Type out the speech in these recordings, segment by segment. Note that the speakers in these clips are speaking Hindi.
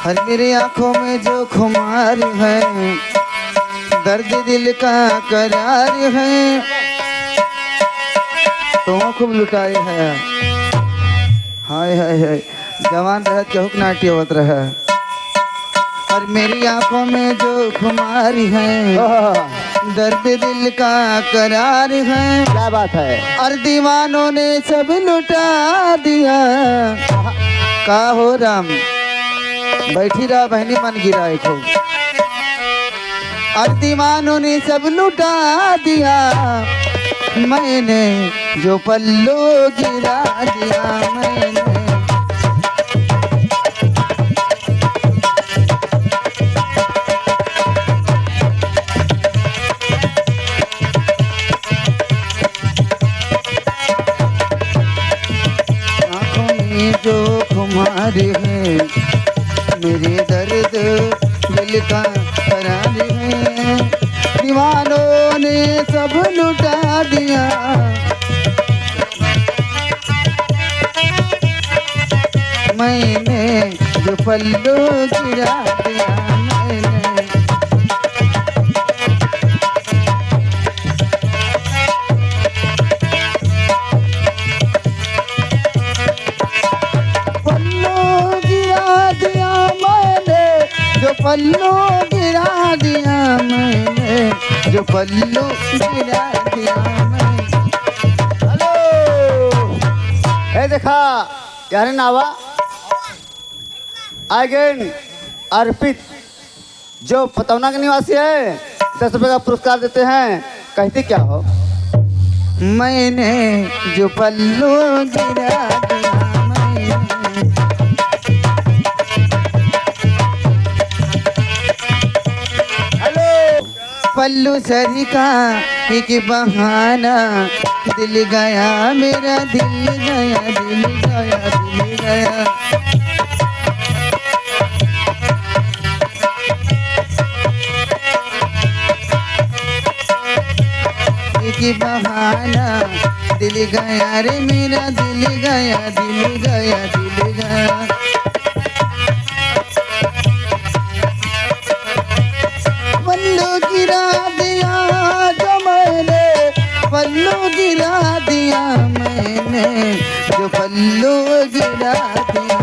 हर मेरी आंखों में जो खुमार है, दर्द दिल का करार है, तो खूब लुटाए है। हाय हाय हाय, जवान रह चौक नाट्य होत रहा। और मेरी आंखों में जो खुमार है, दर्द दिल का करार है। क्या बात है। और दीवानों ने सब लुटा दिया। का हो राम, बैठी रहा बहनी मन गिराए खूब। और दीवानों ने सब लुटा दिया, मैंने जो पल्लू गिरा दिया। मैंने जो खुमार है, मेरे दर्द दिल का करार है। दीवानों ने सब लुटा दिया, मैंने जो पल्लू गिरा दिया। मैंने जो पल्लू गिरा दिया, मैंने जो पल्लू गिरा दिया। हेलो, ए देखा यार नावा अगेन अर्पित जो पतौना के निवासी है, 10 रुपए का पुरस्कार देते हैं। कहती क्या हो। मैंने जो पल्लू गिरा दिया, पल्लू सरी का एक बहाना, दिल गया मेरा, दिल गया, दिल गया, दिल गया। एक बहाना, दिल गया रे मेरा, दिल गया, दिल गया, दिल गया। पल्लू गिरा दिया जो मैंने, पल्लू गिरा दिया मैंने, जो पल्लू गिरा दिया।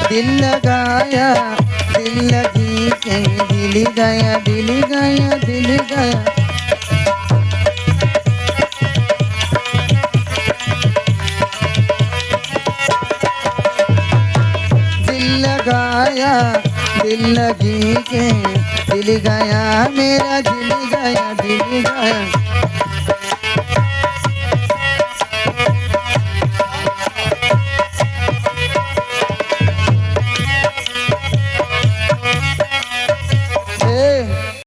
दिल लगाया, दिल लगी के, दिल गया, दिल गया, दिल गया। दिल लगाया, दिल लगी के, दिल गया मेरा, दिल गया, दिल गया।